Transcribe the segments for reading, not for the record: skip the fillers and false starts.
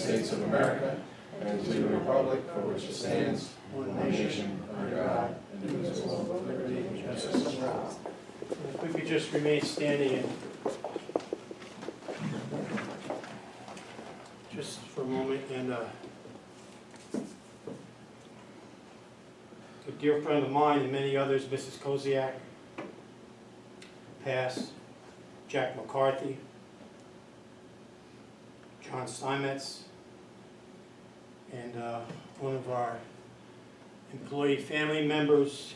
States of America and to the republic for which it stands, one nation, under God, indivisible, with liberty and justice for all. If we could just remain standing and just for a moment, and a dear friend of mine and many others, Mrs. Koziak, passed, Jack McCarthy, John Steinmetz, and one of our employee family members,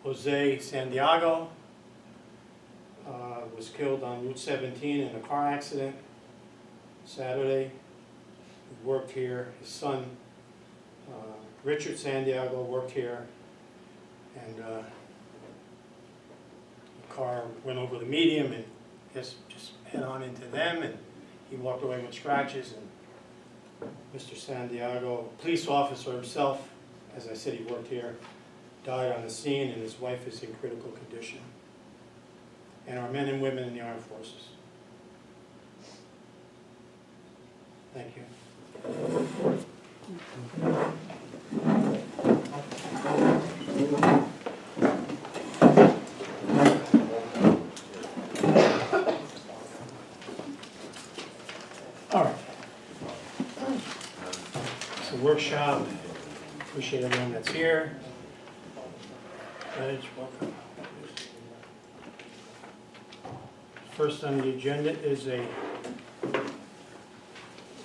Jose Santiago, was killed on Route 17 in a car accident Saturday. He worked here. His son, Richard Santiago, worked here, and the car went over the median and just head on into them, and he walked away with scratches. And Mr. Santiago, police officer himself, as I said, he worked here, died on the scene, and his wife is in critical condition. And our men and women in the armed forces. Thank you. All right. It's a workshop. Appreciate everyone that's here. Reg, welcome. First on the agenda is a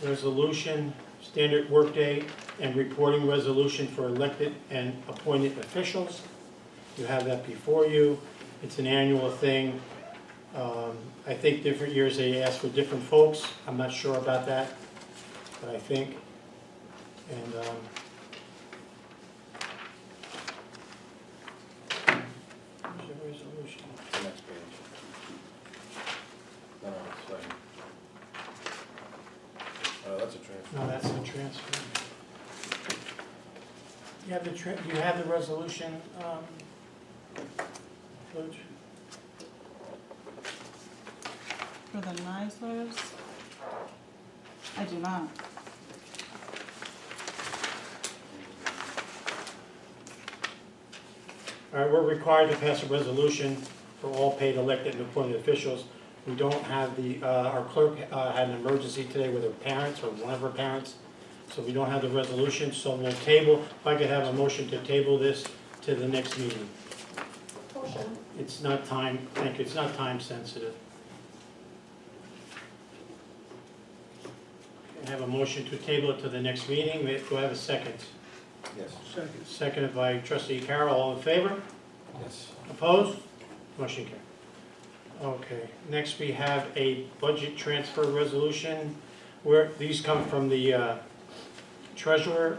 resolution, standard workday and reporting resolution for elected and appointed officials. You have that before you. It's an annual thing. I think different years they ask for different folks. I'm not sure about that, but I think. And here's the resolution. The next page. No, it's fine. That's a transfer. No, that's the transfer. You have you have the resolution, Coach? For the Nislers? I do not. All right, we're required to pass a resolution for all paid elected and appointed officials. We don't have the, our clerk had an emergency today with her parents, or one of her parents, so we don't have the resolution, so we'll table, if I could have a motion to table this to the next meeting. Motion. It's not time, thank you, it's not time sensitive. I have a motion to table it to the next meeting. Do I have a second? Yes. Second. Seconded by trustee Carroll. All in favor? Yes. Opposed? Motion carried. Okay, next we have a budget transfer resolution where these come from the treasurer.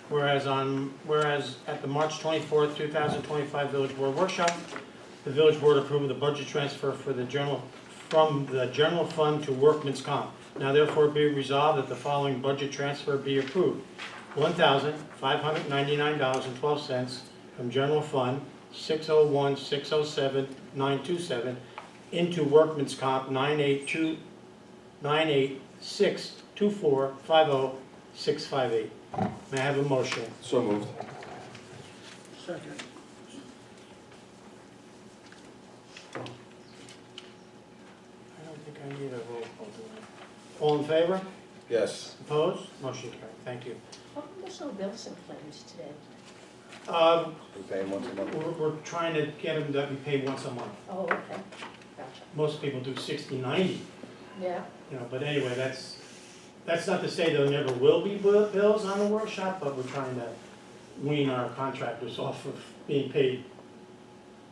Whereas at the March 24th, 2025 Village Board Workshop, the Village Board approved the budget transfer for from the general fund to workman's comp. Now therefore be resolved that the following budget transfer be approved. $1,599.12 from general fund 601-607-927 into workman's comp 9862450-658. May I have a motion? So moved. Second. I don't think I need a roll call, do I? All in favor? Yes. Opposed? Motion carried. Thank you. How come there's no bills and claims today? We pay him once a month. We're trying to get them that we pay once a month. Oh, okay, gotcha. Most people do 60, 90, Yeah, but anyway, that's not to say there never will be bills on the workshop, but we're trying to wean our contractors off of being paid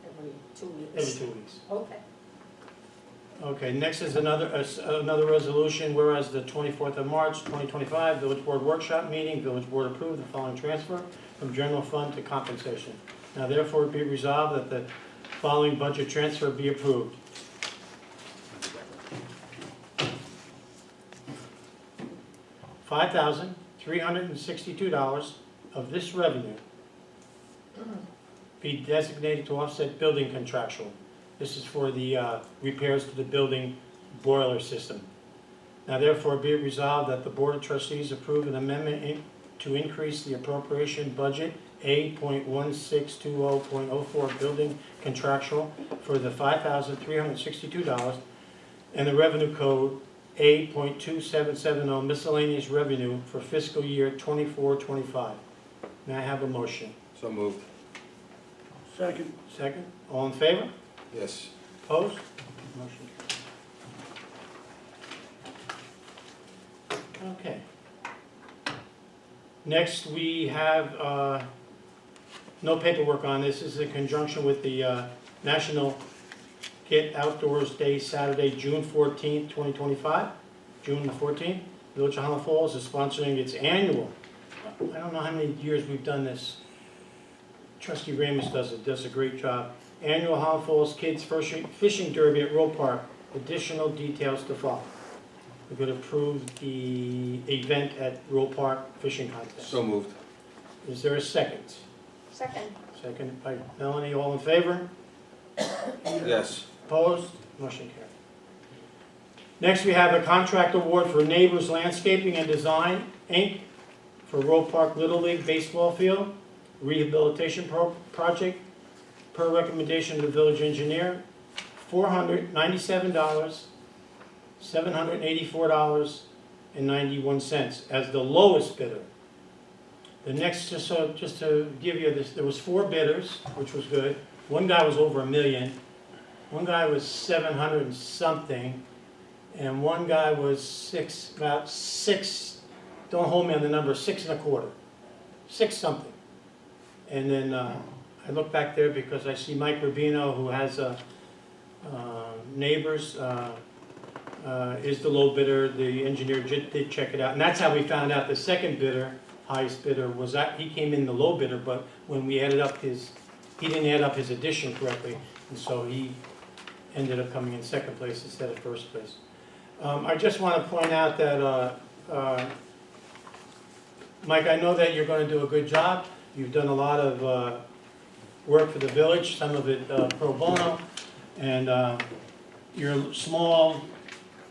every 2 weeks. every 2 weeks. Okay. Okay, next is another resolution, whereas the 24th of March, 2025, Village Board Workshop meeting, Village Board approved the following transfer from general fund to compensation. Now therefore be resolved that the following budget transfer be approved. $5,362 of this revenue be designated to offset building contractual. This is for the repairs to the building boiler system. Now therefore be it resolved that the Board of Trustees approve an amendment to increase the appropriation budget A.1620.04 building contractual for the $5,362 and the revenue code A.2770 miscellaneous revenue for fiscal year 24-25. May I have a motion? So moved. Second. Second? All in favor? Yes. Opposed? Motion carries. Okay. Next, we have no paperwork on this. This is in conjunction with the National Get Outdoors Day, Saturday, June 14th, 2025. June the 14th. Village of Highland Falls is sponsoring its annual. I don't know how many years we've done this. Trustee Ramos does a great job. Annual Highland Falls Kids Fishing Derby at Roe Park. Additional details to follow. We could approve the event at Roe Park Fishing Contest. So moved. Is there a second? Second. Second by Melanie, all in favor? Yes. Opposed? Motion carried. Next, we have a contract award for Neighbors Landscaping and Design, Inc. for Roe Park Little League Baseball Field Rehabilitation Project, per recommendation of the village engineer, $497, $784.91 as the lowest bidder. The next, just to give you this, there was 4 bidders, which was good. One guy was over $1 million. One guy was 700 and something, and one guy was about six. Don't hold me on the number. 6 1/4, 6 something. And then I look back there because I see Mike Rubino, who has Neighbors, is the low bidder. The engineer did check it out, and that's how we found out the second bidder, highest bidder, was that he came in the low bidder, but when we added up he didn't add up his addition correctly, and so he ended up coming in second place instead of first place. I just want to point out that, Mike, I know that you're going to do a good job. You've done a lot of work for the village, some of it pro bono, and your small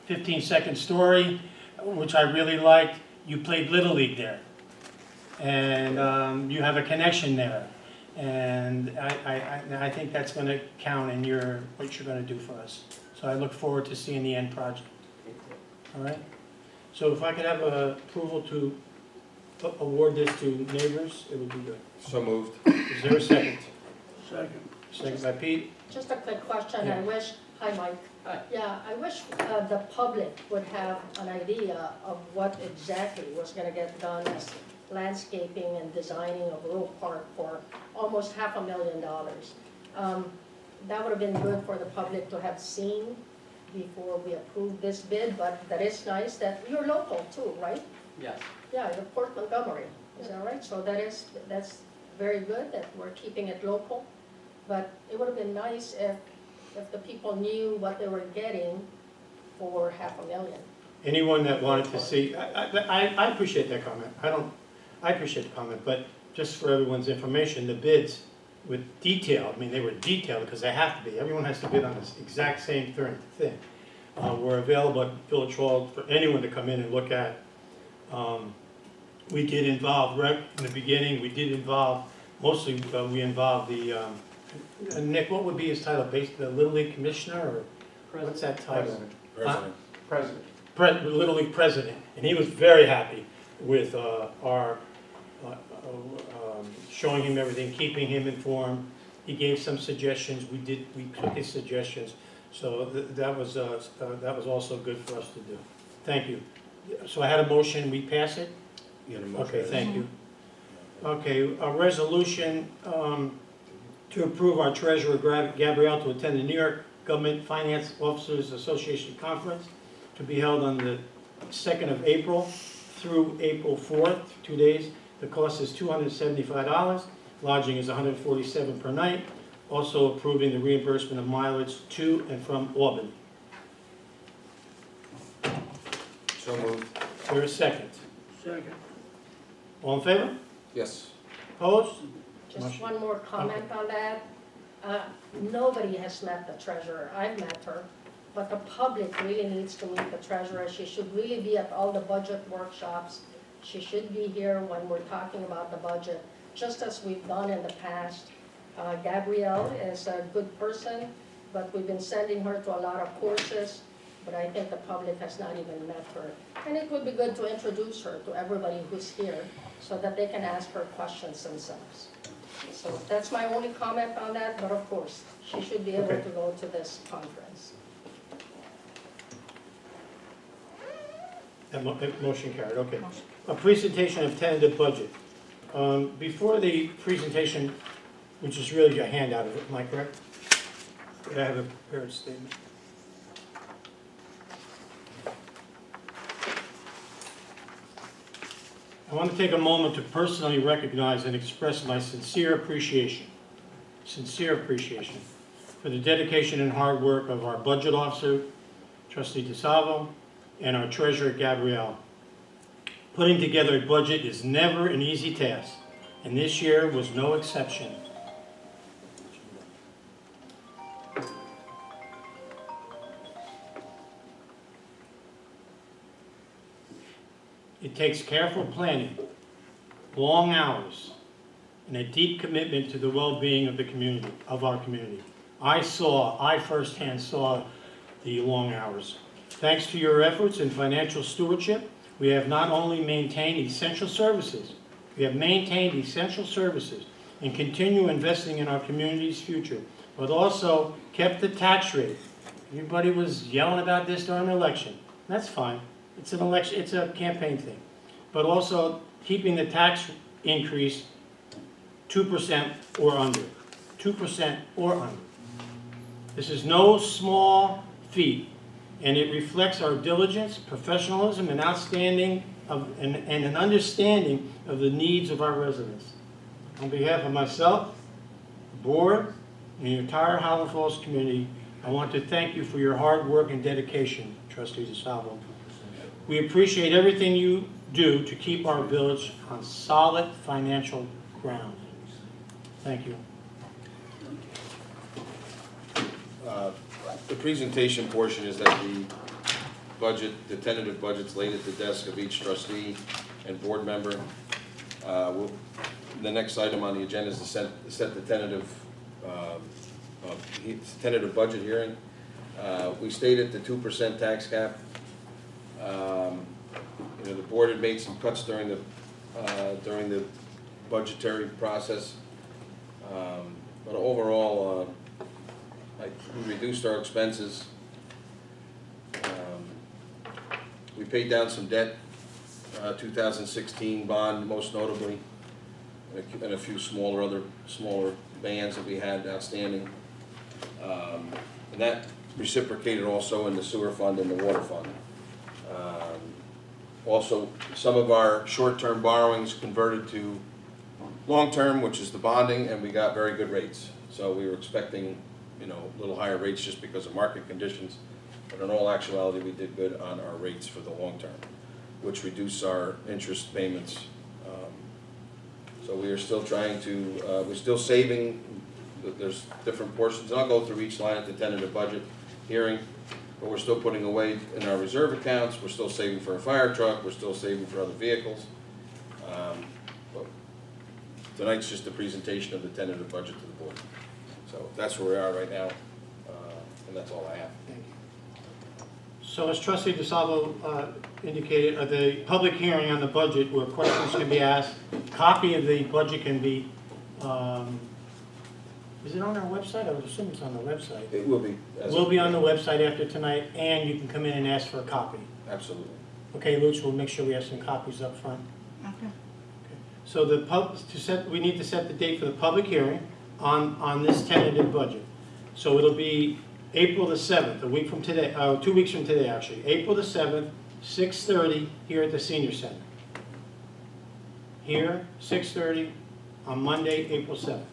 15-second story, which I really liked, you played Little League there, and you have a connection there, and I think that's going to count in what you're going to do for us. So I look forward to seeing the end project. All right? So if I could have approval to award this to Neighbors, it would be good. So moved. Is there a second? Second. Second by Pete. Just a quick question. Yeah. I wish, hi Mike. Hi. Yeah, I wish the public would have an idea of what exactly was gonna get done as landscaping and designing of Roe Park for almost $500,000. That would have been good for the public to have seen before we approve this bid, but that is nice that you're local too, right? Yes. Yeah, you're Port Montgomery, is that right? So that's very good that we're keeping it local, but it would have been nice if the people knew what they were getting for $500,000. Anyone that wanted to see, I appreciate that comment. I appreciate the comment, but just for everyone's information, the bids with detail, I mean, they were detailed because they have to be. Everyone has to bid on this exact same thing. Were available at Village Hall for anyone to come in and look at. We did involve, right in the beginning, we involved the, Nick, what would be his title, the Little League Commissioner, or what's that title? President. Little League President, and he was very happy with our showing him everything, keeping him informed. He gave some suggestions, we took his suggestions, so that was also good for us to do. Thank you. So I had a motion, we pass it? You had a motion. Okay, thank you. Okay, a resolution to approve our treasurer Gabrielle to attend the New York Government Finance Officers Association Conference to be held on the 2nd of April through April 4th, 2 days. The cost is $275. Lodging is $147 per night. Also approving the reimbursement of mileage to and from Albany. So moved. Is there a second? Second. All in favor? Yes. Opposed? Just Motion. one more comment on that. Nobody has met the treasurer. I've met her, but the public really needs to meet the treasurer. She should really be at all the budget workshops. She should be here when we're talking about the budget, just as we've done in the past. Gabrielle is a good person, but we've been sending her to a lot of courses, but I think the public has not even met her. And it would be good to introduce her to everybody who's here so that they can ask her questions themselves. So that's my only comment on that, but of course, she should be able Okay. to go to this conference. That motion carried, okay. Motion. A presentation of tentative budget. Before the presentation, which is really a handout, am I correct? I have a prepared statement. I want to take a moment to personally recognize and express my sincere appreciation for the dedication and hard work of our budget officer, Trustee DeSalvo, and our treasurer, Gabrielle. Putting together a budget is never an easy task, and this year was no exception. It takes careful planning, long hours, and a deep commitment to the well-being of the community, of our community. I firsthand saw the long hours. Thanks to your efforts in financial stewardship, we have not only maintained essential services, and continue investing in our community's future, but also kept the tax rate. Everybody was yelling about this during the election. That's fine. It's an election, it's a campaign thing. But also keeping the tax increase 2% or under. 2% or under. This is no small feat, and it reflects our diligence, professionalism, and and an understanding of the needs of our residents. On behalf of myself, the board, and the entire Highland Falls community, I want to thank you for your hard work and dedication, Trustee DeSalvo. We appreciate everything you do to keep our village on solid financial ground. Thank you. The presentation portion is that the tentative budget's laid at the desk of each trustee and board member. The next item on the agenda is to set the tentative budget hearing. We stayed at the 2% tax cap. The board had made some cuts during the budgetary process, but overall, we reduced our expenses. We paid down some debt, 2016 bond most notably, and a few smaller bands that we had outstanding. And that reciprocated also in the sewer fund and the water fund. Also, some of our short-term borrowings converted to long-term, which is the bonding, and we got very good rates. So we were expecting, a little higher rates just because of market conditions. But in all actuality, we did good on our rates for the long term, which reduced our interest payments. So we are still trying to, we're still saving. There's different portions, and I'll go through each line at the tentative budget hearing. But we're still putting away in our reserve accounts. We're still saving for a fire truck. We're still saving for other vehicles. But tonight's just a presentation of the tentative budget to the board. So that's where we are right now, and that's all I have. Thank you. So as Trustee DeSalvo indicated, the public hearing on the budget where questions can be asked, copy of the budget can be, is it on our website? I would assume it's on the website. It will be. Will be on the website after tonight, and you can come in and ask for a copy. Absolutely. Okay, Luch, we'll make sure we have some copies up front. Okay. So we need to set the date for the public hearing on this tentative budget. So it'll be April the 7th, a week from today, 2 weeks from today actually. April the 7th, 6:30 here at the Senior Center. Here, 6:30 on Monday, April 7th.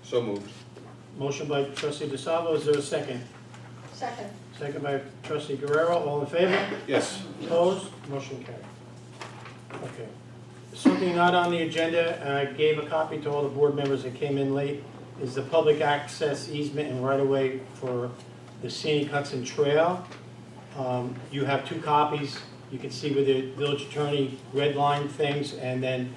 So moved. Motion by Trustee DeSalvo, is there a second? Second. Second by Trustee Guerrero, all in favor? Yes. Opposed? Motion carried. Okay. Something not on the agenda, and I gave a copy to all the board members that came in late, is the public access easement and right-of-way for the Scenic Hudson Trail. You have 2 copies. You can see where the village attorney redlined things, and then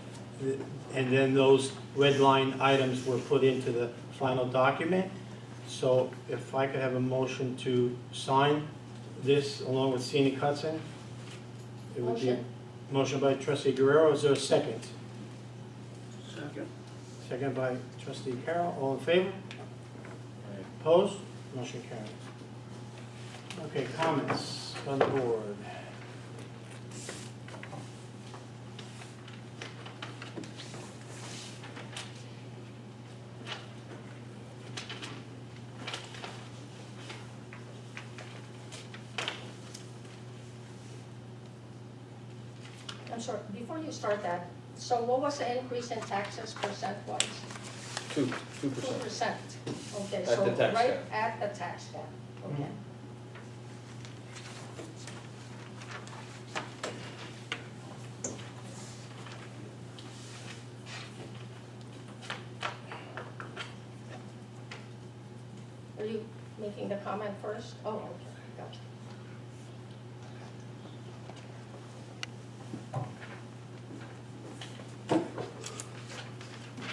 those red line items were put into the final document. So if I could have a motion to sign this along with Scenic Hudson. It would be a motion by trustee Guerrero. Is there a second? Second. Second by trustee Carroll. All in favor? Opposed? Motion carries. Okay, comments on the board. I'm sorry, before you start that, so what was the increase in taxes percent-wise? 2%. 2%. Okay, At so the tax right cap. at the tax cap, okay. Are you making the comment first? Oh, okay, gotcha.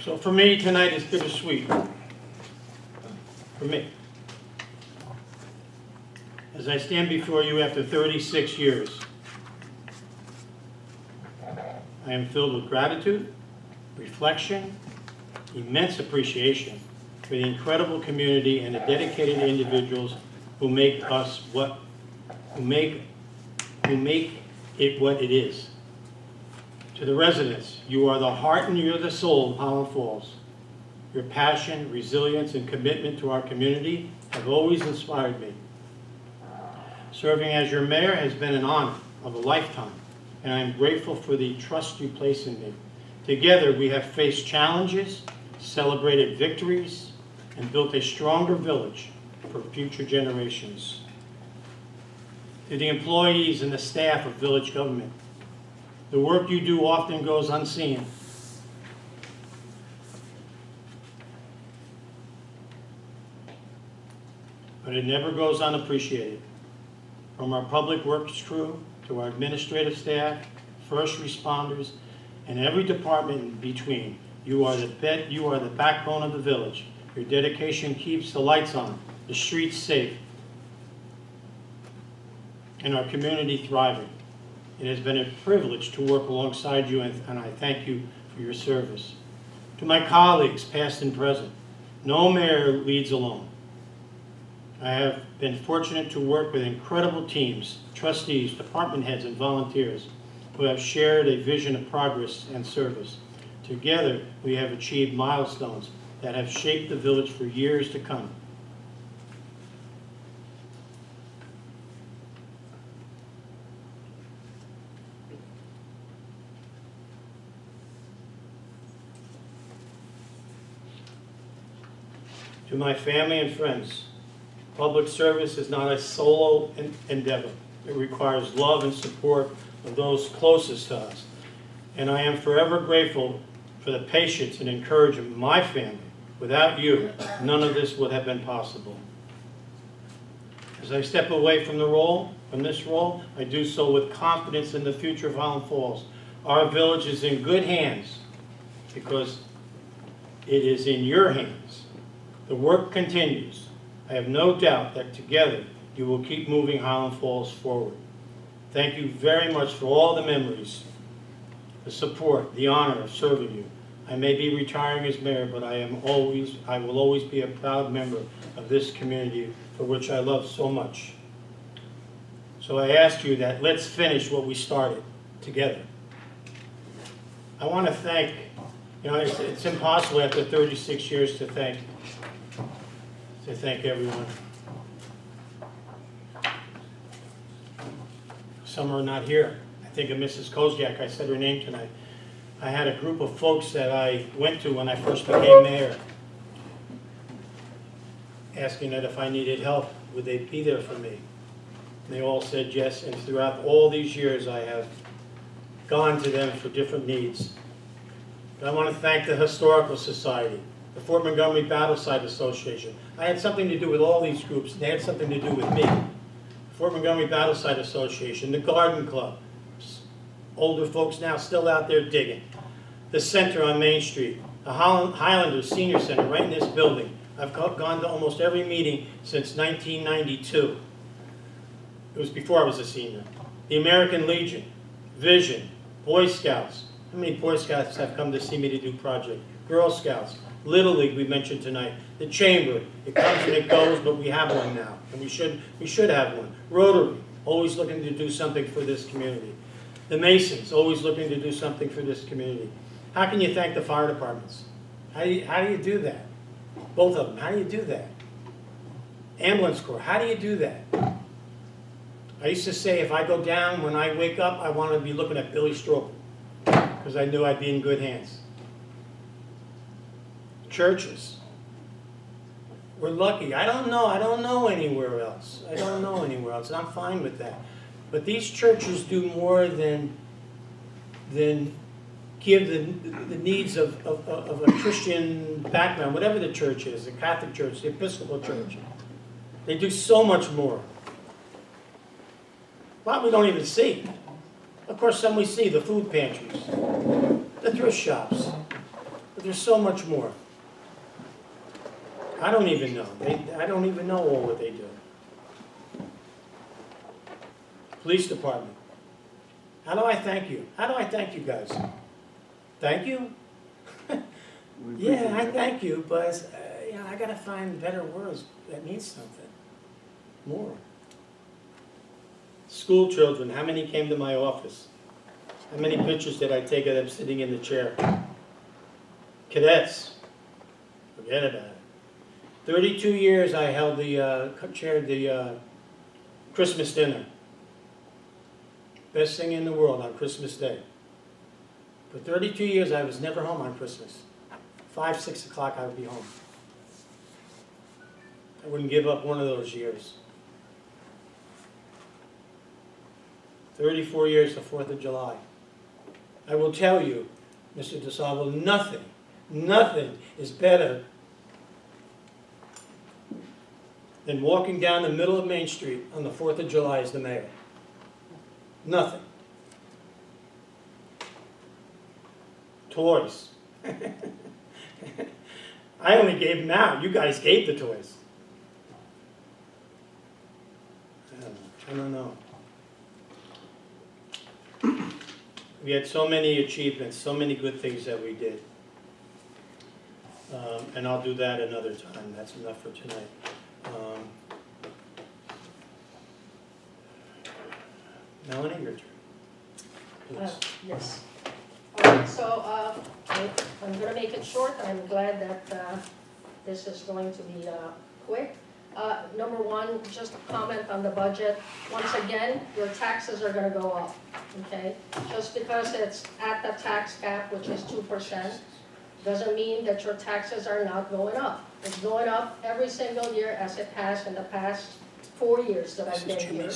So for me, tonight is bittersweet. For me. As I stand before you after 36 years, I am filled with gratitude, reflection, immense appreciation for the incredible community and the dedicated individuals who make it what it is. To the residents, you are the heart and you're the soul of Highland Falls. Your passion, resilience, and commitment to our community have always inspired me. Serving as your mayor has been an honor of a lifetime, and I am grateful for the trust you place in me. Together, we have faced challenges, celebrated victories, and built a stronger village for future generations. To the employees and the staff of village government, the work you do often goes unseen. But it never goes unappreciated. From our public works crew to our administrative staff, first responders, and every department in between, you are the backbone of the village. Your dedication keeps the lights on, the streets safe, and our community thriving. It has been a privilege to work alongside you, and I thank you for your service. To my colleagues, past and present, no mayor leads alone. I have been fortunate to work with incredible teams, trustees, department heads, and volunteers who have shared a vision of progress and service. Together, we have achieved milestones that have shaped the village for years to come. To my family and friends, public service is not a solo endeavor. It requires love and support of those closest to us. And I am forever grateful for the patience and encouragement of my family. Without you, none of this would have been possible. As I step away from this role, I do so with confidence in the future of Highland Falls. Our village is in good hands because it is in your hands. The work continues. I have no doubt that together you will keep moving Highland Falls forward. Thank you very much for all the memories, the support, the honor of serving you. I may be retiring as mayor, but I will always be a proud member of this community for which I love so much. So I ask you that let's finish what we started together. I want to thank, it's impossible after 36 years to thank everyone. Some are not here. I think of Mrs. Kozyak, I said her name tonight. I had a group of folks that I went to when I first became mayor, asking that if I needed help, would they be there for me? And they all said yes, and throughout all these years I have gone to them for different needs. But I want to thank the Historical Society, the Fort Montgomery Battle Site Association. I had something to do with all these groups, and they had something to do with me. Fort Montgomery Battle Site Association, the Garden Club, older folks now still out there digging. The center on Main Street, the Highlanders Senior Center right in this building. I've gone to almost every meeting since 1992. It was before I was a senior. The American Legion, Vision, Boy Scouts. How many Boy Scouts have come to see me to do projects? Girl Scouts, Little League we mentioned tonight. The Chamber, it comes and it goes, but we have one now, and we should have one. Rotary, always looking to do something for this community. The Masons, always looking to do something for this community. How can you thank the fire departments? How do you do that? Both of them, how do you do that? Ambulance Corps, how do you do that? I used to say if I go down, when I wake up, I want to be looking at Billy Strobel, because I knew I'd be in good hands. Churches. We're lucky. I don't know anywhere else. I don't know anywhere else, and I'm fine with that. But these churches do more than give the needs of a Christian background, whatever the church is, the Catholic Church, the Episcopal Church. They do so much more. A lot we don't even see. Of course, some we see, the food pantries, the thrift shops. But there's so much more. I don't even know. I don't even know all what they do. Police department. How do I thank you? How do I thank you guys? Thank you? Yeah, I thank you, but I gotta find better words that mean something. More. School children, how many came to my office? How many pictures did I take of them sitting in the chair? Cadets, forget about it. 32 years I held chaired the Christmas dinner. Best thing in the world on Christmas Day. For 32 years I was never home on Christmas. 5, 6 o'clock I would be home. I wouldn't give up one of those years. 34 years to 4th of July. I will tell you, Mr. DeSalvo, nothing is better than walking down the middle of Main Street on the 4th of July as the mayor. Nothing. Toys. I only gave them out. You guys gave the toys. I don't know. We had so many achievements, so many good things that we did. And I'll do that another time. That's enough for tonight. Melanie, your turn. Please. Yes. All right, so I'm going to make it short. I'm glad that this is going to be quick. Number one, just a comment on the budget. Once again, your taxes are going to go up, okay? Just because it's at the tax cap, which is 2%, doesn't mean that your taxes are not going up. It's going up every single year as it has in the past 4 years that I've been here.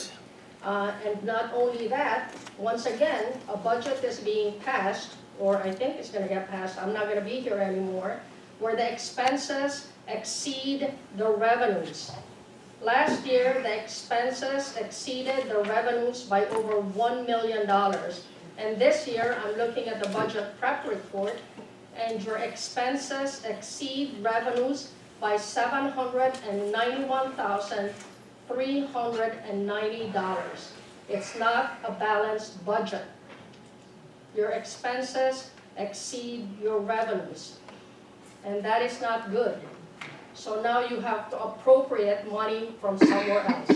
And not only that, once again, a budget is being passed, or I think it's going to get passed, I'm not going to be here anymore, where the expenses exceed the revenues. Last year, the expenses exceeded the revenues by over $1 million. And this year, I'm looking at the budget prep report, and your expenses exceed revenues by $791,390. It's not a balanced budget. Your expenses exceed your revenues, and that is not good. So now you have to appropriate money from somewhere else.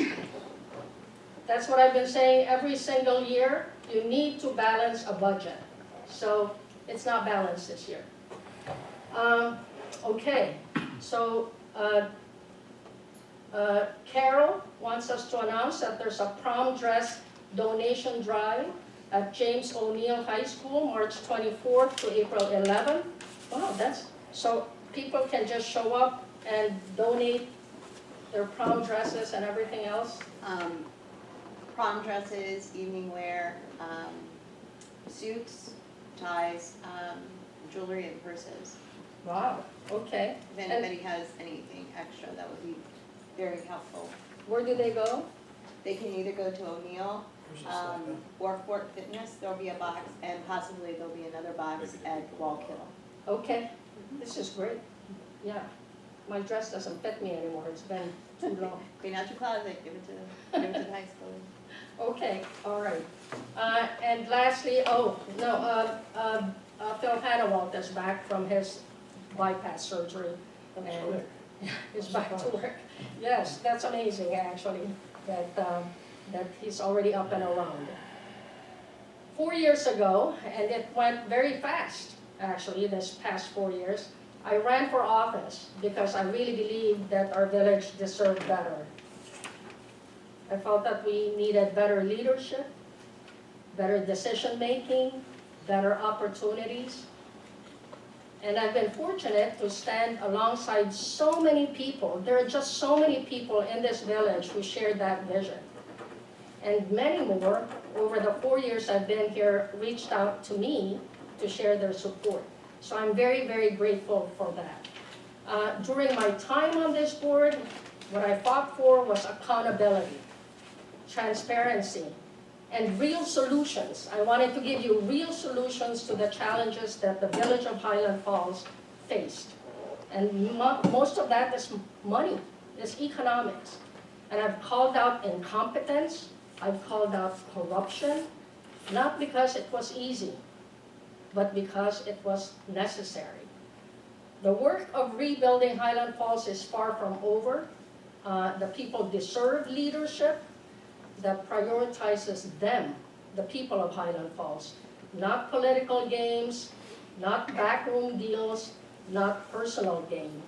That's what I've been saying every single year. You need to balance a budget. So it's not balanced this year. Okay, so Carol wants us to announce that there's a prom dress donation drive at James O'Neill High School, March 24th to April 11th. Wow, so people can just show up and donate their prom dresses and everything else. Prom dresses, evening wear, suits, ties, jewelry, and purses. Wow, okay. If And anybody has anything extra, that would be very helpful. where do they go? They can either go to O'Neill, or Fort Fitness, there'll be a box, and possibly there'll be another box Maybe at Wallkill. Okay, this is great, yeah. My dress doesn't fit me anymore, it's been too long. Clean out your closet, give it to the high school. Okay, all right. And lastly, Phil Hannawalt is back from his bypass surgery. And he's back to work. Yes, that's amazing, actually, that he's already up and around. 4 years ago, and it went very fast, actually, this past 4 years, I ran for office because I really believed that our village deserved better. I felt that we needed better leadership, better decision-making, better opportunities. And I've been fortunate to stand alongside so many people. There are just so many people in this village who share that vision. And many more, over the 4 years I've been here, reached out to me to share their support. So I'm very, very grateful for that. During my time on this board, what I fought for was accountability, transparency, and real solutions. I wanted to give you real solutions to the challenges that the village of Highland Falls faced. And most of that is money, is economics. And I've called out incompetence, I've called out corruption, not because it was easy, but because it was necessary. The work of rebuilding Highland Falls is far from over. The people deserve leadership that prioritizes them, the people of Highland Falls, not political games, not backroom deals, not personal gain.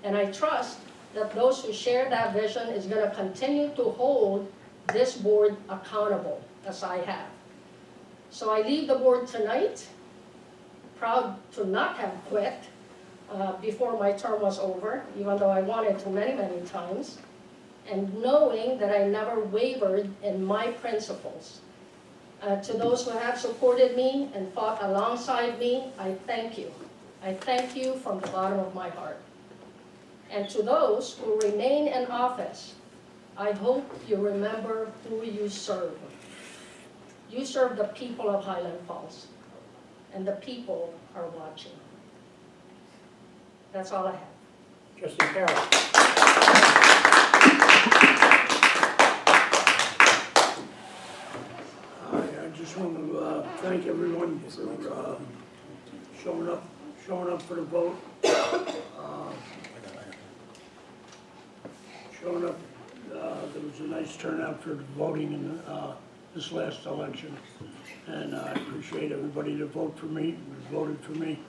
And I trust that those who share that vision is going to continue to hold this board accountable, as I have. So I leave the board tonight, proud to not have quit before my term was over, even though I wanted to many, many times, and knowing that I never wavered in my principles. To those who have supported me and fought alongside me, I thank you. I thank you from the bottom of my heart. And to those who remain in office, I hope you remember who you serve. You serve the people of Highland Falls, and the people are watching. That's all I have. Trustee Carroll. I just want to thank everyone for showing up for the vote. Showing up, there was a nice turnout for the voting in this last election. And I appreciate everybody that voted for me.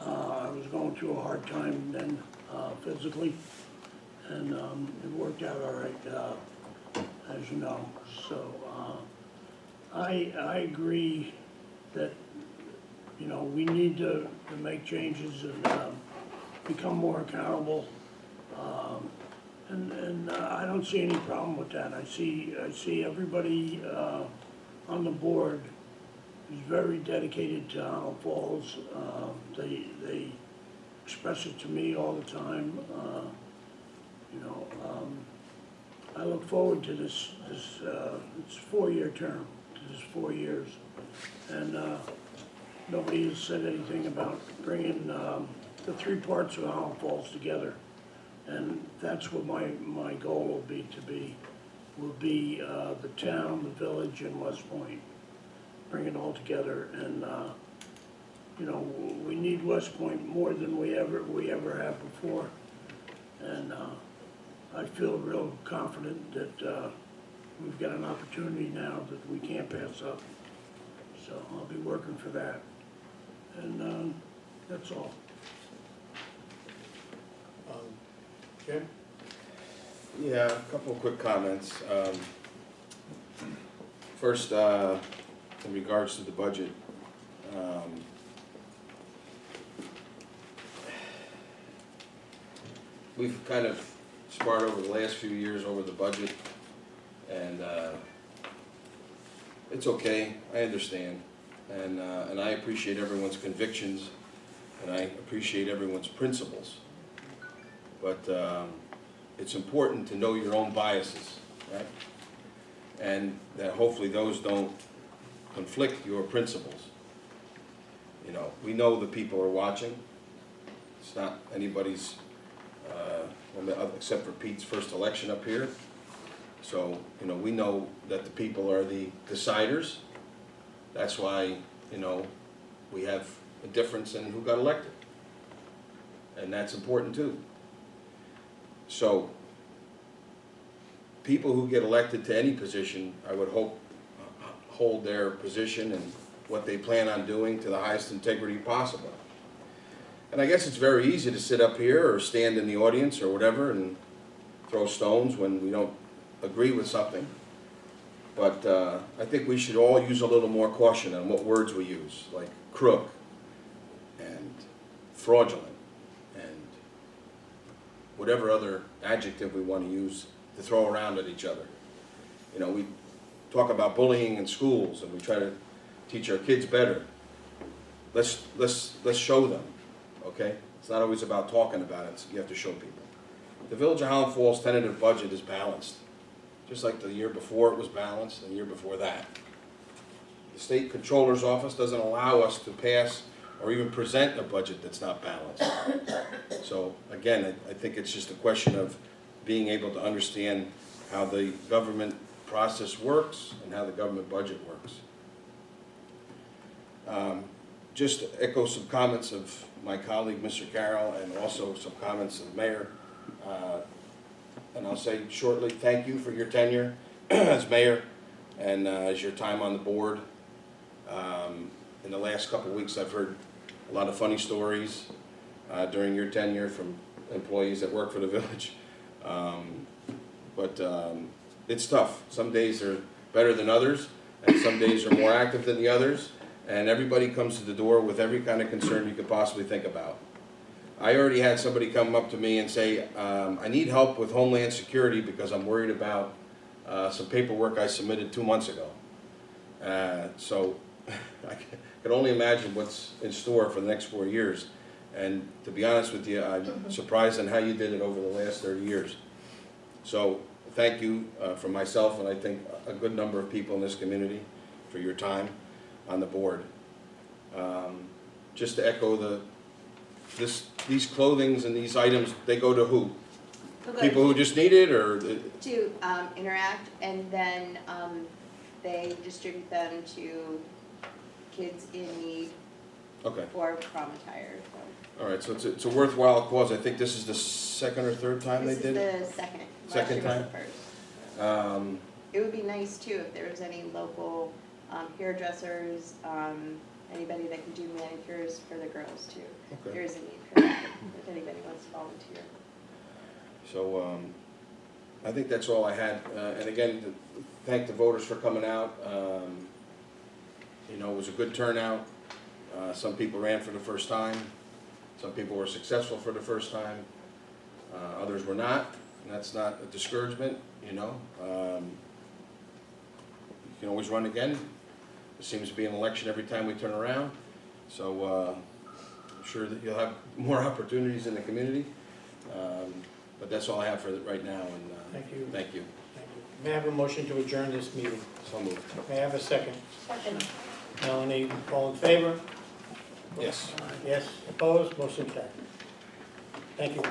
I was going through a hard time then physically, and it worked out all right, as you know. So I agree that, you know, we need to make changes and become more accountable. And I don't see any problem with that. I see everybody on the board is very dedicated to Highland Falls. They express it to me all the time. I look forward to this it's a 4-year term, to this 4 years. And nobody has said anything about bringing the 3 parts of Highland Falls together. And that's what my goal will be the town, the village, and West Point. Bring it all together, and we need West Point more than we ever have before. And I feel real confident that we've got an opportunity now that we can't pass up. So I'll be working for that, and that's all. Jim? Yeah, a couple of quick comments. First, in regards to the budget, we've kind of sparred over the last few years over the budget, and it's okay, I understand. And I appreciate everyone's convictions and I appreciate everyone's principles. But it's important to know your own biases, right? And that hopefully those don't conflict your principles. You know, we know the people are watching. It's not anybody's, except for Pete's first election up here. So, you know, we know that the people are the deciders. That's why, you know, we have a difference in who got elected. And that's important too. So, people who get elected to any position, I would hope, hold their position and what they plan on doing to the highest integrity possible. And I guess it's very easy to sit up here or stand in the audience or whatever and throw stones when we don't agree with something. But I think we should all use a little more caution on what words we use, like crook and fraudulent and whatever other adjective we want to use to throw around at each other. You know, we talk about bullying in schools and we try to teach our kids better. Let's show them, okay? It's not always about talking about it, you have to show people. The Village of Highland Falls tentative budget is balanced, just like the year before it was balanced and the year before that. The State Controller's Office doesn't allow us to pass or even present a budget that's not balanced. So again, I think it's just a question of being able to understand how the government process works and how the government budget works. Just to echo some comments of my colleague, Mr. Carroll, and also some comments of the mayor. And I'll say shortly, thank you for your tenure as mayor and as your time on the board. In the last couple of weeks, I've heard a lot of funny stories during your tenure from employees that work for the village. But it's tough. Some days are better than others, and some days are more active than the others, and everybody comes to the door with every kind of concern you could possibly think about. I already had somebody come up to me and say, I need help with Homeland Security because I'm worried about some paperwork I submitted 2 months ago. So I can only imagine what's in store for the next 4 years. And to be honest with you, I'm surprised on how you did it over the last 30 years. So thank you from myself and I think a good number of people in this community for your time on the board. Just to echo these clothings and these items, they go to who? People who just need it, or? To Interact, and then they distribute them to kids in need Okay, for prom attire. all right, so it's a worthwhile cause. I think this is the second or third time they did it? This is the second. Second Last year was time? the first. It would be nice too if there was any local hairdressers, anybody that can do manicures for the girls too. Okay. There is a need for that, if anybody wants to volunteer. So I think that's all I had. And again, to thank the voters for coming out. You know, it was a good turnout. Some people ran for the first time. Some people were successful for the first time. Others were not, and that's not a discouragement, you know. You can always run again. There seems to be an election every time we turn around. So I'm sure that you'll have more opportunities in the community. But that's all I have for right now, and Thank you. thank you. Thank you. May I have a motion to adjourn this meeting? So moved. May I have a second? Second. Melanie, all in favor? Yes. Yes, opposed, motion carried. Thank you.